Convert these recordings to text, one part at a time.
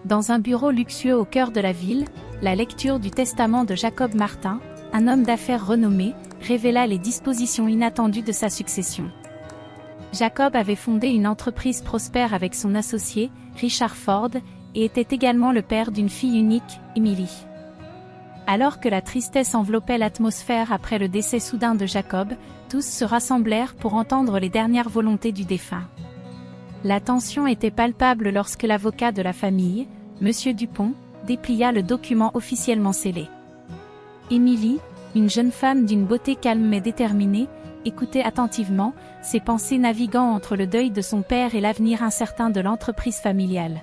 Dans un bureau luxueux au cœur de la ville, la lecture du testament de Jacob Martin, un homme d'affaires renommé, révéla les dispositions inattendues de sa succession. Jacob avait fondé une entreprise prospère avec son associé, Richard Ford, et était également le père d'une fille unique, Emily. Alors que la tristesse enveloppait l'atmosphère après le décès soudain de Jacob, tous se rassemblèrent pour entendre les dernières volontés du défunt. La tension était palpable lorsque l'avocat de la famille, M. Dupont, déplia le document officiellement scellé. Emily, une jeune femme d'une beauté calme mais déterminée, écoutait attentivement, ses pensées naviguant entre le deuil de son père et l'avenir incertain de l'entreprise familiale.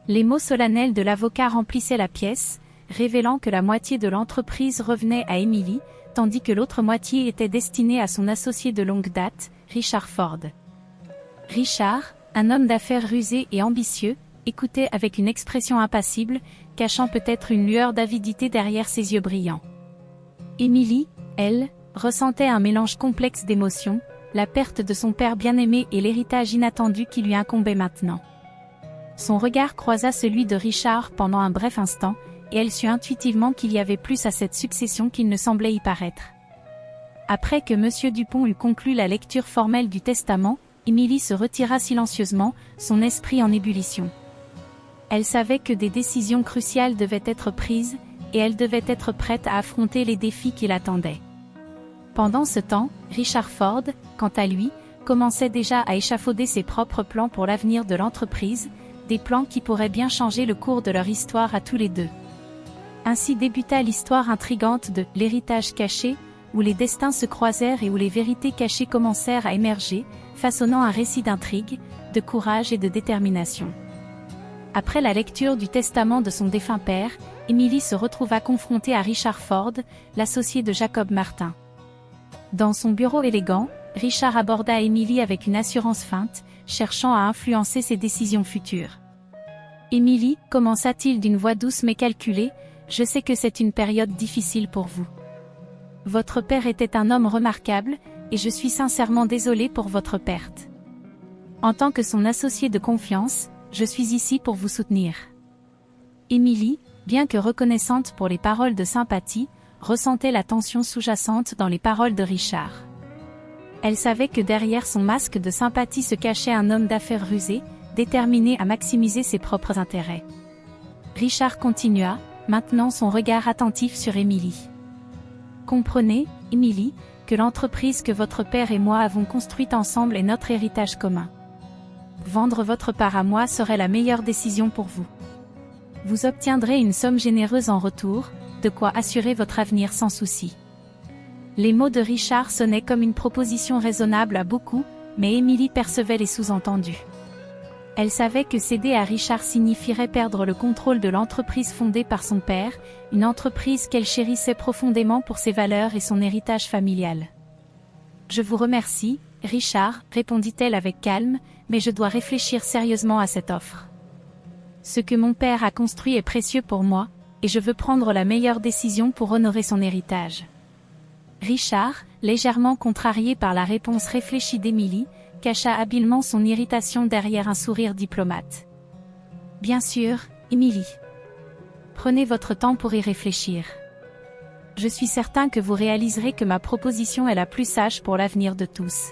Les mots solennels de l'avocat remplissaient la pièce, révélant que la moitié de l'entreprise revenait à Emily, tandis que l'autre moitié était destinée à son associé de longue date, Richard Ford. Richard, un homme d'affaires rusé et ambitieux, écoutait avec une expression impassible, cachant peut-être une lueur d'avidité derrière ses yeux brillants. Emily, elle, ressentait un mélange complexe d'émotions, la perte de son père bien-aimé et l'héritage inattendu qui lui incombait maintenant. Son regard croisa celui de Richard pendant un bref instant, et elle sut intuitivement qu'il y avait plus à cette succession qu'il ne semblait y paraître. Après que M. Dupont eut conclu la lecture formelle du testament, Emily se retira silencieusement, son esprit en ébullition. Elle savait que des décisions cruciales devaient être prises, et elle devait être prête à affronter les défis qui l'attendaient. Pendant ce temps, Richard Ford, quant à lui, commençait déjà à échafauder ses propres plans pour l'avenir de l'entreprise, des plans qui pourraient bien changer le cours de leur histoire à tous les deux. Ainsi débuta l'histoire intrigante de « L'héritage caché », où les destins se croisèrent et où les vérités cachées commencèrent à émerger, façonnant un récit d'intrigue, de courage et de détermination. Après la lecture du testament de son défunt père, Emily se retrouva confrontée à Richard Ford, l'associé de Jacob Martin. Dans son bureau élégant, Richard aborda Emily avec une assurance feinte, cherchant à influencer ses décisions futures. « Emily, commença-t-il d'une voix douce mais calculée, je sais que c'est une période difficile pour vous. Votre père était un homme remarquable, et je suis sincèrement désolé pour votre perte. En tant que son associé de confiance, je suis ici pour vous soutenir. » Emily, bien que reconnaissante pour les paroles de sympathie, ressentait la tension sous-jacente dans les paroles de Richard. Elle savait que derrière son masque de sympathie se cachait un homme d'affaires rusé, déterminé à maximiser ses propres intérêts. Richard continua, maintenant son regard attentif sur Emily. « Comprenez, Emily, que l'entreprise que votre père et moi avons construite ensemble est notre héritage commun. Vendre votre part à moi serait la meilleure décision pour vous. Vous obtiendrez une somme généreuse en retour, de quoi assurer votre avenir sans souci. » Les mots de Richard sonnaient comme une proposition raisonnable à beaucoup, mais Emily percevait les sous-entendus. Elle savait que céder à Richard signifierait perdre le contrôle de l'entreprise fondée par son père, une entreprise qu'elle chérissait profondément pour ses valeurs et son héritage familial. « Je vous remercie, Richard, répondit-elle avec calme, mais je dois réfléchir sérieusement à cette offre. Ce que mon père a construit est précieux pour moi, et je veux prendre la meilleure décision pour honorer son héritage. » Richard, légèrement contrarié par la réponse réfléchie d'Emily, cacha habilement son irritation derrière un sourire diplomate. « Bien sûr, Emily. Prenez votre temps pour y réfléchir. Je suis certain que vous réaliserez que ma proposition est la plus sage pour l'avenir de tous. »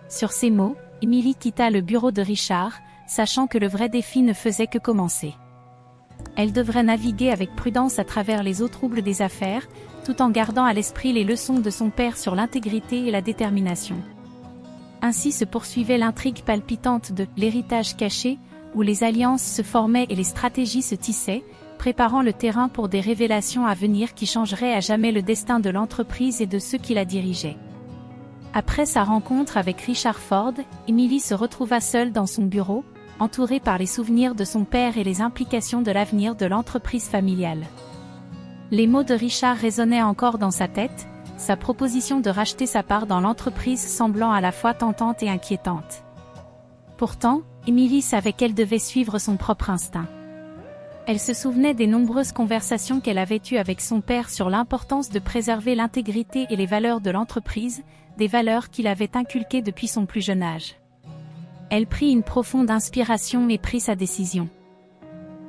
Sur ces mots, Emily quitta le bureau de Richard, sachant que le vrai défi ne faisait que commencer. Elle devrait naviguer avec prudence à travers les eaux troubles des affaires, tout en gardant à l'esprit les leçons de son père sur l'intégrité et la détermination. Ainsi se poursuivait l'intrigue palpitante de « L'héritage caché », où les alliances se formaient et les stratégies se tissaient, préparant le terrain pour des révélations à venir qui changeraient à jamais le destin de l'entreprise et de ceux qui la dirigeaient. Après sa rencontre avec Richard Ford, Emily se retrouva seule dans son bureau, entourée par les souvenirs de son père et les implications de l'avenir de l'entreprise familiale. Les mots de Richard résonnaient encore dans sa tête, sa proposition de racheter sa part dans l'entreprise semblant à la fois tentante et inquiétante. Pourtant, Emily savait qu'elle devait suivre son propre instinct. Elle se souvenait des nombreuses conversations qu'elle avait eues avec son père sur l'importance de préserver l'intégrité et les valeurs de l'entreprise, des valeurs qu'il avait inculquées depuis son plus jeune âge. Elle prit une profonde inspiration et prit sa décision.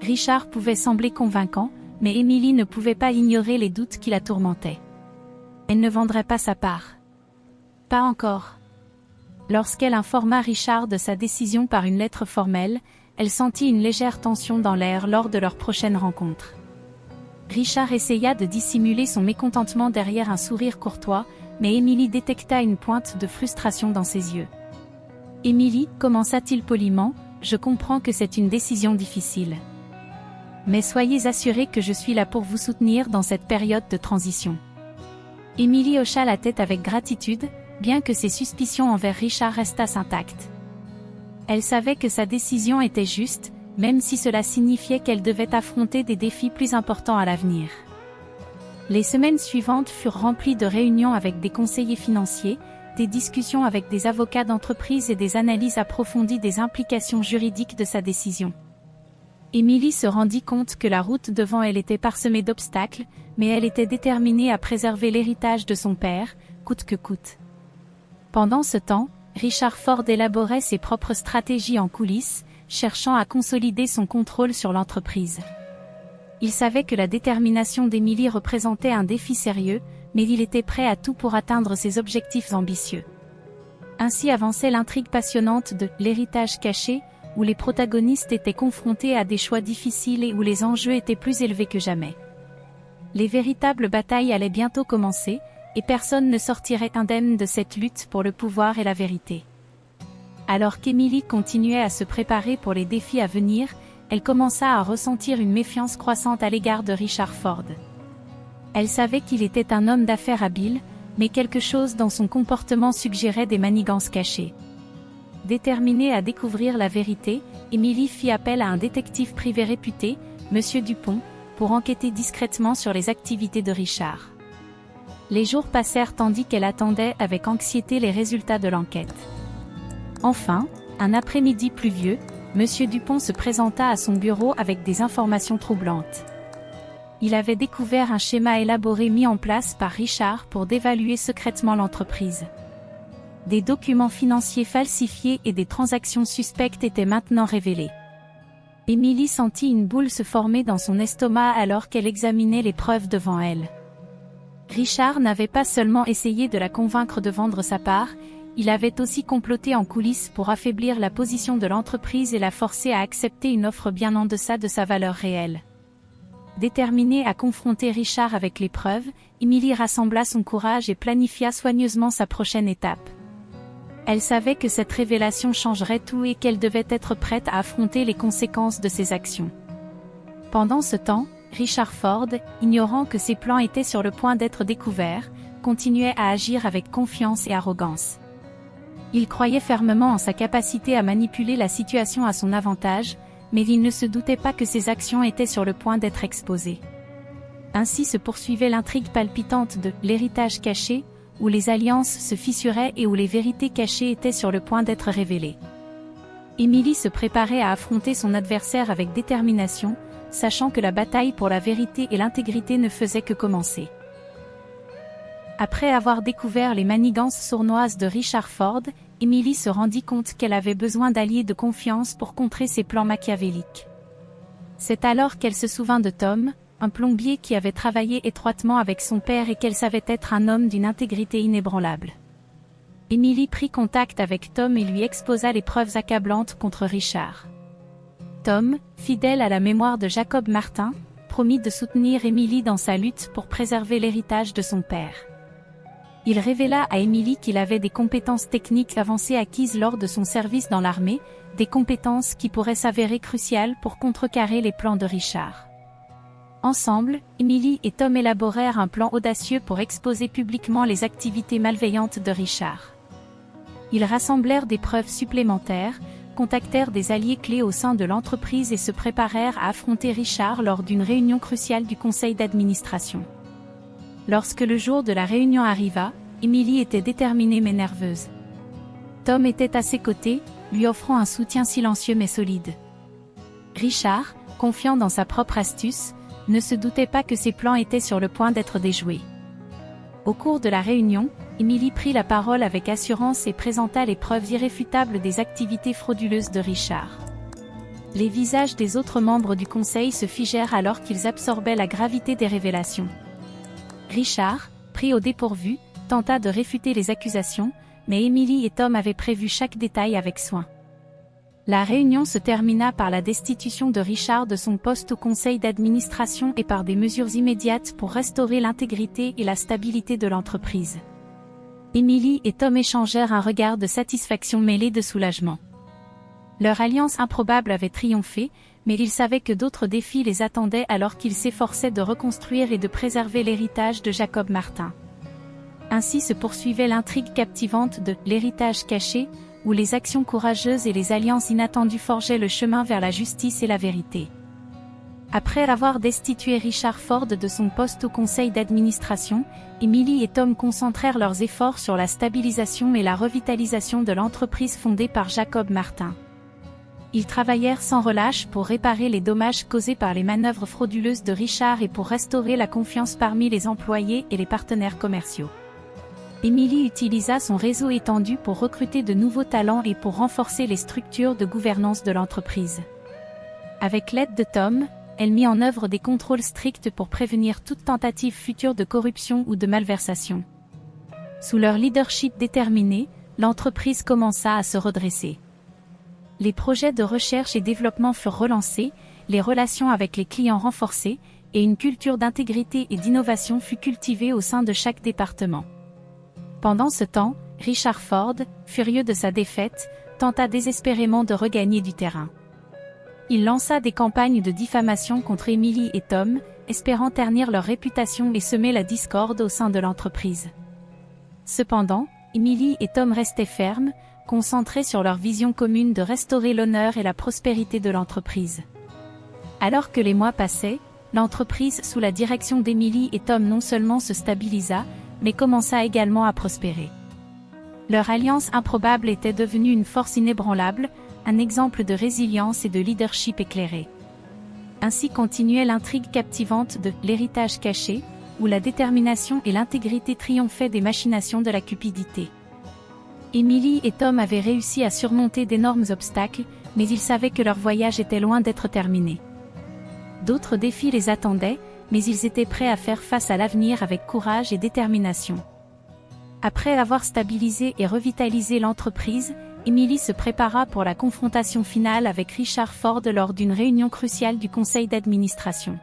Richard pouvait sembler convaincant, mais Émilie ne pouvait pas ignorer les doutes qui la tourmentaient. Elle ne vendrait pas sa part. Pas encore. Lorsqu'elle informa Richard de sa décision par une lettre formelle, elle sentit une légère tension dans l'air lors de leur prochaine rencontre. Richard essaya de dissimuler son mécontentement derrière un sourire courtois, mais Émilie détecta une pointe de frustration dans ses yeux. « Émilie, commença-t-il poliment, je comprends que c'est une décision difficile. Mais soyez assurée que je suis là pour vous soutenir dans cette période de transition. » Émilie hocha la tête avec gratitude, bien que ses suspicions envers Richard restassent intactes. Elle savait que sa décision était juste, même si cela signifiait qu'elle devait affronter des défis plus importants à l'avenir. Les semaines suivantes furent remplies de réunions avec des conseillers financiers, des discussions avec des avocats d'entreprise et des analyses approfondies des implications juridiques de sa décision. Émilie se rendit compte que la route devant elle était parsemée d'obstacles, mais elle était déterminée à préserver l'héritage de son père, coûte que coûte. Pendant ce temps, Richard Ford élaborait ses propres stratégies en coulisses, cherchant à consolider son contrôle sur l'entreprise. Il savait que la détermination d'Émilie représentait un défi sérieux, mais il était prêt à tout pour atteindre ses objectifs ambitieux. Ainsi avançait l'intrigue passionnante de « L'héritage caché », où les protagonistes étaient confrontés à des choix difficiles et où les enjeux étaient plus élevés que jamais. Les véritables batailles allaient bientôt commencer, et personne ne sortirait indemne de cette lutte pour le pouvoir et la vérité. Alors qu'Émilie continuait à se préparer pour les défis à venir, elle commença à ressentir une méfiance croissante à l'égard de Richard Ford. Elle savait qu'il était un homme d'affaires habile, mais quelque chose dans son comportement suggérait des manigances cachées. Déterminée à découvrir la vérité, Émilie fit appel à un détective privé réputé, M. Dupont, pour enquêter discrètement sur les activités de Richard. Les jours passèrent tandis qu'elle attendait avec anxiété les résultats de l'enquête. Enfin, un après-midi pluvieux, M. Dupont se présenta à son bureau avec des informations troublantes. Il avait découvert un schéma élaboré mis en place par Richard pour dévaluer secrètement l'entreprise. Des documents financiers falsifiés et des transactions suspectes étaient maintenant révélés. Émilie sentit une boule se former dans son estomac alors qu'elle examinait les preuves devant elle. Richard n'avait pas seulement essayé de la convaincre de vendre sa part, il avait aussi comploté en coulisses pour affaiblir la position de l'entreprise et la forcer à accepter une offre bien en deçà de sa valeur réelle. Déterminée à confronter Richard avec les preuves, Émilie rassembla son courage et planifia soigneusement sa prochaine étape. Elle savait que cette révélation changerait tout et qu'elle devait être prête à affronter les conséquences de ses actions. Pendant ce temps, Richard Ford, ignorant que ses plans étaient sur le point d'être découverts, continuait à agir avec confiance et arrogance. Il croyait fermement en sa capacité à manipuler la situation à son avantage, mais il ne se doutait pas que ses actions étaient sur le point d'être exposées. Ainsi se poursuivait l'intrigue palpitante de « L'héritage caché », où les alliances se fissuraient et où les vérités cachées étaient sur le point d'être révélées. Émilie se préparait à affronter son adversaire avec détermination, sachant que la bataille pour la vérité et l'intégrité ne faisait que commencer. Après avoir découvert les manigances sournoises de Richard Ford, Émilie se rendit compte qu'elle avait besoin d'alliés de confiance pour contrer ses plans machiavéliques. C'est alors qu'elle se souvint de Tom, un plombier qui avait travaillé étroitement avec son père et qu'elle savait être un homme d'une intégrité inébranlable. Émilie prit contact avec Tom et lui exposa les preuves accablantes contre Richard. Tom, fidèle à la mémoire de Jacob Martin, promit de soutenir Émilie dans sa lutte pour préserver l'héritage de son père. Il révéla à Émilie qu'il avait des compétences techniques avancées acquises lors de son service dans l'armée, des compétences qui pourraient s'avérer cruciales pour contrecarrer les plans de Richard. Ensemble, Émilie et Tom élaborèrent un plan audacieux pour exposer publiquement les activités malveillantes de Richard. Ils rassemblèrent des preuves supplémentaires, contactèrent des alliés clés au sein de l'entreprise et se préparèrent à affronter Richard lors d'une réunion cruciale du conseil d'administration. Lorsque le jour de la réunion arriva, Émilie était déterminée mais nerveuse. Tom était à ses côtés, lui offrant un soutien silencieux mais solide. Richard, confiant dans sa propre astuce, ne se doutait pas que ses plans étaient sur le point d'être déjoués. Au cours de la réunion, Émilie prit la parole avec assurance et présenta les preuves irréfutables des activités frauduleuses de Richard. Les visages des autres membres du conseil se figèrent alors qu'ils absorbaient la gravité des révélations. Richard, pris au dépourvu, tenta de réfuter les accusations, mais Emily et Tom avaient prévu chaque détail avec soin. La réunion se termina par la destitution de Richard de son poste au conseil d'administration et par des mesures immédiates pour restaurer l'intégrité et la stabilité de l'entreprise. Emily et Tom échangèrent un regard de satisfaction mêlé de soulagement. Leur alliance improbable avait triomphé, mais ils savaient que d'autres défis les attendaient alors qu'ils s'efforçaient de reconstruire et de préserver l'héritage de Jacob Martin. Ainsi se poursuivait l'intrigue captivante de « L'héritage caché », où les actions courageuses et les alliances inattendues forgeaient le chemin vers la justice et la vérité. Après avoir destitué Richard Ford de son poste au conseil d'administration, Emily et Tom concentrèrent leurs efforts sur la stabilisation et la revitalisation de l'entreprise fondée par Jacob Martin. Ils travaillèrent sans relâche pour réparer les dommages causés par les manœuvres frauduleuses de Richard et pour restaurer la confiance parmi les employés et les partenaires commerciaux. Emily utilisa son réseau étendu pour recruter de nouveaux talents et pour renforcer les structures de gouvernance de l'entreprise. Avec l'aide de Tom, elle mit en œuvre des contrôles stricts pour prévenir toute tentative future de corruption ou de malversation. Sous leur leadership déterminé, l'entreprise commença à se redresser. Les projets de recherche et développement furent relancés, les relations avec les clients renforcées, et une culture d'intégrité et d'innovation fut cultivée au sein de chaque département. Pendant ce temps, Richard Ford, furieux de sa défaite, tenta désespérément de regagner du terrain. Il lança des campagnes de diffamation contre Emily et Tom, espérant ternir leur réputation et semer la discorde au sein de l'entreprise. Cependant, Emily et Tom restaient fermes, concentrés sur leur vision commune de restaurer l'honneur et la prospérité de l'entreprise. Alors que les mois passaient, l'entreprise sous la direction d'Emily et Tom non seulement se stabilisa, mais commença également à prospérer. Leur alliance improbable était devenue une force inébranlable, un exemple de résilience et de leadership éclairé. Ainsi continuait l'intrigue captivante de « L'héritage caché », où la détermination et l'intégrité triomphaient des machinations de la cupidité. Emily et Tom avaient réussi à surmonter d'énormes obstacles, mais ils savaient que leur voyage était loin d'être terminé. D'autres défis les attendaient, mais ils étaient prêts à faire face à l'avenir avec courage et détermination. Après avoir stabilisé et revitalisé l'entreprise, Emily se prépara pour la confrontation finale avec Richard Ford lors d'une réunion cruciale du conseil d'administration.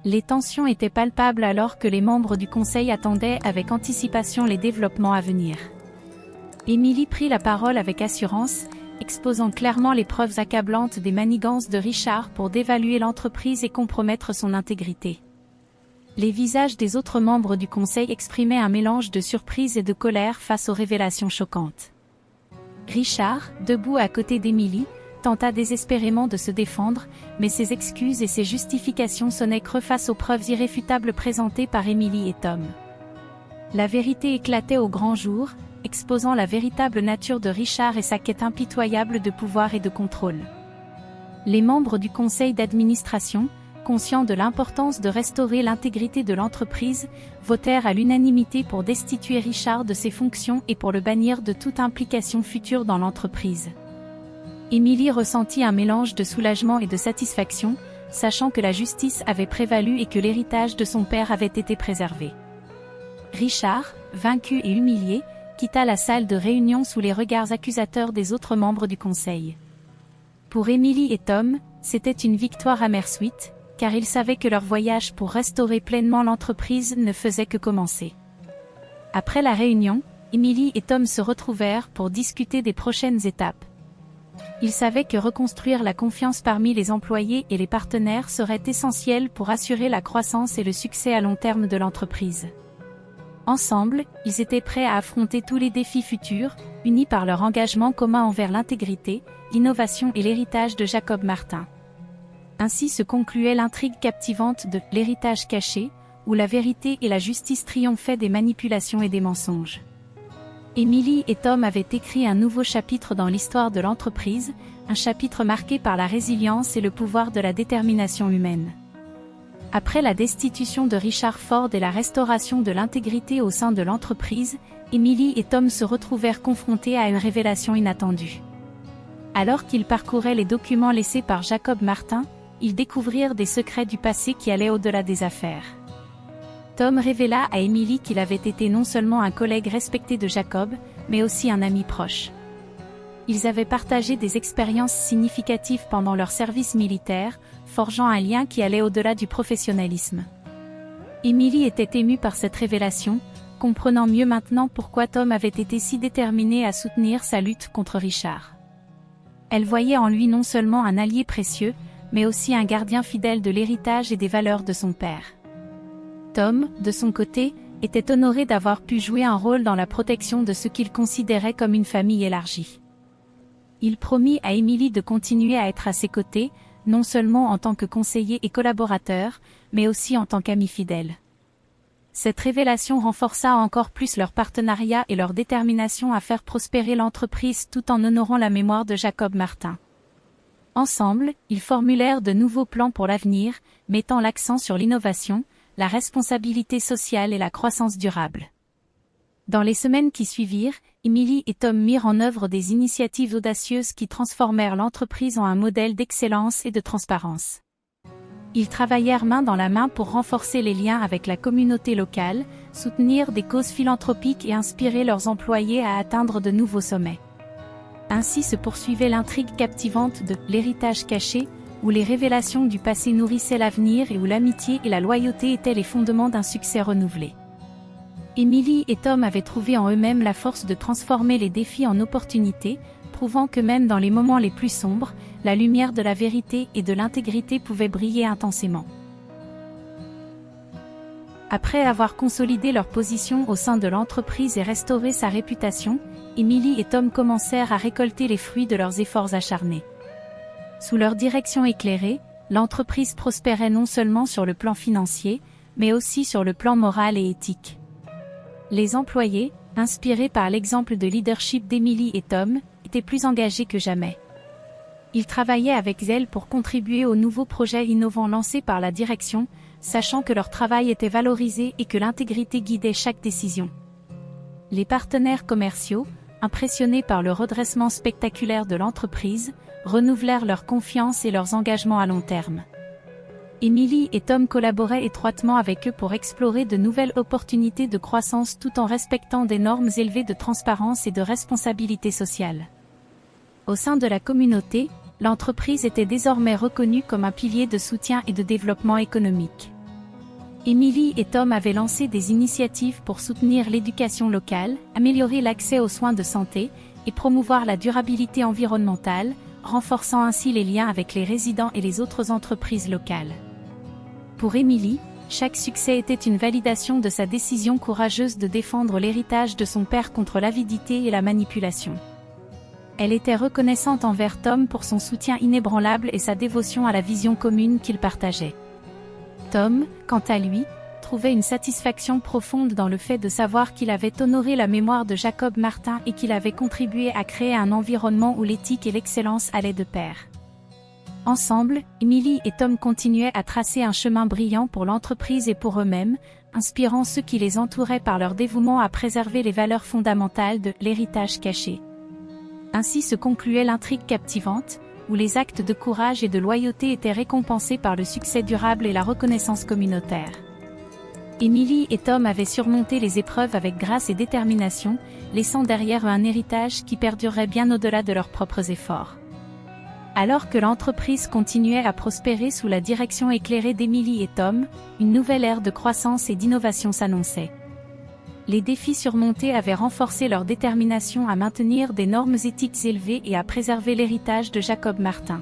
Les tensions étaient palpables alors que les membres du conseil attendaient avec anticipation les développements à venir. Emily prit la parole avec assurance, exposant clairement les preuves accablantes des manigances de Richard pour dévaluer l'entreprise et compromettre son intégrité. Les visages des autres membres du conseil exprimaient un mélange de surprise et de colère face aux révélations choquantes. Richard, debout à côté d'Emily, tenta désespérément de se défendre, mais ses excuses et ses justifications sonnaient creux face aux preuves irréfutables présentées par Emily et Tom. La vérité éclatait au grand jour, exposant la véritable nature de Richard et sa quête impitoyable de pouvoir et de contrôle. Les membres du conseil d'administration, conscients de l'importance de restaurer l'intégrité de l'entreprise, votèrent à l'unanimité pour destituer Richard de ses fonctions et pour le bannir de toute implication future dans l'entreprise. Emily ressentit un mélange de soulagement et de satisfaction, sachant que la justice avait prévalu et que l'héritage de son père avait été préservé. Richard, vaincu et humilié, quitta la salle de réunion sous les regards accusateurs des autres membres du conseil. Pour Emily et Tom, c'était une victoire amersuite, car ils savaient que leur voyage pour restaurer pleinement l'entreprise ne faisait que commencer. Après la réunion, Emily et Tom se retrouvèrent pour discuter des prochaines étapes. Ils savaient que reconstruire la confiance parmi les employés et les partenaires serait essentiel pour assurer la croissance et le succès à long terme de l'entreprise. Ensemble, ils étaient prêts à affronter tous les défis futurs, unis par leur engagement commun envers l'intégrité, l'innovation et l'héritage de Jacob Martin. Ainsi se concluait l'intrigue captivante de « L'héritage caché », où la vérité et la justice triomphaient des manipulations et des mensonges. Emily et Tom avaient écrit un nouveau chapitre dans l'histoire de l'entreprise, un chapitre marqué par la résilience et le pouvoir de la détermination humaine. Après la destitution de Richard Ford et la restauration de l'intégrité au sein de l'entreprise, Emily et Tom se retrouvèrent confrontés à une révélation inattendue. Alors qu'ils parcouraient les documents laissés par Jacob Martin, ils découvrirent des secrets du passé qui allaient au-delà des affaires. Tom révéla à Emily qu'il avait été non seulement un collègue respecté de Jacob, mais aussi un ami proche. Ils avaient partagé des expériences significatives pendant leur service militaire, forgeant un lien qui allait au-delà du professionnalisme. Emily était émue par cette révélation, comprenant mieux maintenant pourquoi Tom avait été si déterminé à soutenir sa lutte contre Richard. Elle voyait en lui non seulement un allié précieux, mais aussi un gardien fidèle de l'héritage et des valeurs de son père. Tom, de son côté, était honoré d'avoir pu jouer un rôle dans la protection de ce qu'il considérait comme une famille élargie. Il promit à Emily de continuer à être à ses côtés, non seulement en tant que conseiller et collaborateur, mais aussi en tant qu'ami fidèle. Cette révélation renforça encore plus leur partenariat et leur détermination à faire prospérer l'entreprise tout en honorant la mémoire de Jacob Martin. Ensemble, ils formulèrent de nouveaux plans pour l'avenir, mettant l'accent sur l'innovation, la responsabilité sociale et la croissance durable. Dans les semaines qui suivirent, Emily et Tom mirent en œuvre des initiatives audacieuses qui transformèrent l'entreprise en un modèle d'excellence et de transparence. Ils travaillèrent main dans la main pour renforcer les liens avec la communauté locale, soutenir des causes philanthropiques et inspirer leurs employés à atteindre de nouveaux sommets. Ainsi se poursuivait l'intrigue captivante de « L'héritage caché », où les révélations du passé nourrissaient l'avenir et où l'amitié et la loyauté étaient les fondements d'un succès renouvelé. Emily et Tom avaient trouvé en eux-mêmes la force de transformer les défis en opportunités, prouvant que même dans les moments les plus sombres, la lumière de la vérité et de l'intégrité pouvait briller intensément. Après avoir consolidé leur position au sein de l'entreprise et restauré sa réputation, Emily et Tom commencèrent à récolter les fruits de leurs efforts acharnés. Sous leur direction éclairée, l'entreprise prospérait non seulement sur le plan financier, mais aussi sur le plan moral et éthique. Les employés, inspirés par l'exemple de leadership d'Emily et Tom, étaient plus engagés que jamais. Ils travaillaient avec zèle pour contribuer aux nouveaux projets innovants lancés par la direction, sachant que leur travail était valorisé et que l'intégrité guidait chaque décision. Les partenaires commerciaux, impressionnés par le redressement spectaculaire de l'entreprise, renouvelèrent leur confiance et leurs engagements à long terme. Emily et Tom collaboraient étroitement avec eux pour explorer de nouvelles opportunités de croissance tout en respectant des normes élevées de transparence et de responsabilité sociale. Au sein de la communauté, l'entreprise était désormais reconnue comme un pilier de soutien et de développement économique. Emily et Tom avaient lancé des initiatives pour soutenir l'éducation locale, améliorer l'accès aux soins de santé et promouvoir la durabilité environnementale, renforçant ainsi les liens avec les résidents et les autres entreprises locales. Pour Emily, chaque succès était une validation de sa décision courageuse de défendre l'héritage de son père contre l'avidité et la manipulation. Elle était reconnaissante envers Tom pour son soutien inébranlable et sa dévotion à la vision commune qu'ils partageaient. Tom, quant à lui, trouvait une satisfaction profonde dans le fait de savoir qu'il avait honoré la mémoire de Jacob Martin et qu'il avait contribué à créer un environnement où l'éthique et l'excellence allaient de pair. Ensemble, Emily et Tom continuaient à tracer un chemin brillant pour l'entreprise et pour eux-mêmes, inspirant ceux qui les entouraient par leur dévouement à préserver les valeurs fondamentales de l'héritage caché. Ainsi se concluait l'intrigue captivante, où les actes de courage et de loyauté étaient récompensés par le succès durable et la reconnaissance communautaire. Emily et Tom avaient surmonté les épreuves avec grâce et détermination, laissant derrière eux un héritage qui perdurerait bien au-delà de leurs propres efforts. Alors que l'entreprise continuait à prospérer sous la direction éclairée d'Emily et Tom, une nouvelle ère de croissance et d'innovation s'annonçait. Les défis surmontés avaient renforcé leur détermination à maintenir des normes éthiques élevées et à préserver l'héritage de Jacob Martin.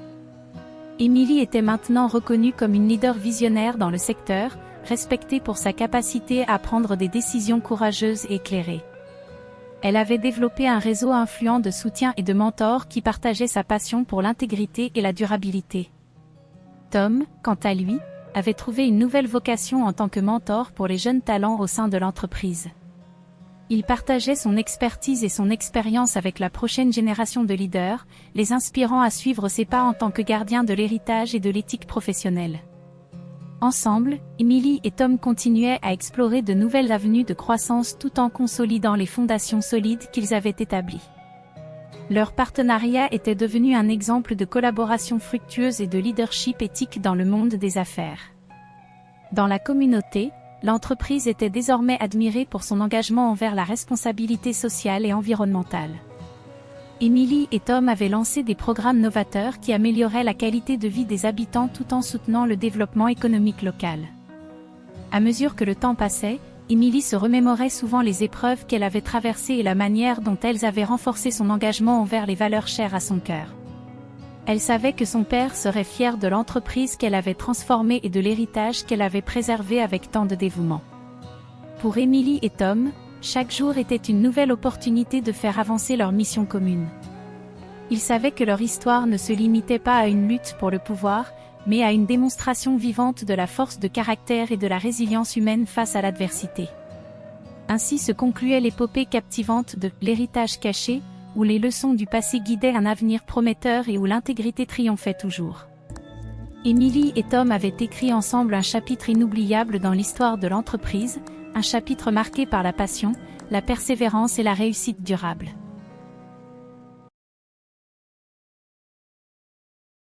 Emily était maintenant reconnue comme une leader visionnaire dans le secteur, respectée pour sa capacité à prendre des décisions courageuses et éclairées. Elle avait développé un réseau influent de soutien et de mentors qui partageaient sa passion pour l'intégrité et la durabilité. Tom, quant à lui, avait trouvé une nouvelle vocation en tant que mentor pour les jeunes talents au sein de l'entreprise. Il partageait son expertise et son expérience avec la prochaine génération de leaders, les inspirant à suivre ses pas en tant que gardien de l'héritage et de l'éthique professionnelle. Ensemble, Emily et Tom continuaient à explorer de nouvelles avenues de croissance tout en consolidant les fondations solides qu'ils avaient établies. Leur partenariat était devenu un exemple de collaboration fructueuse et de leadership éthique dans le monde des affaires. Dans la communauté, l'entreprise était désormais admirée pour son engagement envers la responsabilité sociale et environnementale. Emily et Tom avaient lancé des programmes novateurs qui amélioraient la qualité de vie des habitants tout en soutenant le développement économique local. À mesure que le temps passait, Emily se remémorait souvent les épreuves qu'elle avait traversées et la manière dont elles avaient renforcé son engagement envers les valeurs chères à son cœur. Elle savait que son père serait fier de l'entreprise qu'elle avait transformée et de l'héritage qu'elle avait préservé avec tant de dévouement. Pour Emily et Tom, chaque jour était une nouvelle opportunité de faire avancer leur mission commune. Ils savaient que leur histoire ne se limitait pas à une lutte pour le pouvoir, mais à une démonstration vivante de la force de caractère et de la résilience humaine face à l'adversité. Ainsi se concluait l'épopée captivante de « L'héritage caché », où les leçons du passé guidaient un avenir prometteur et où l'intégrité triomphait toujours. Emily et Tom avaient écrit ensemble un chapitre inoubliable dans l'histoire de l'entreprise, un chapitre marqué par la passion, la persévérance et la réussite durable.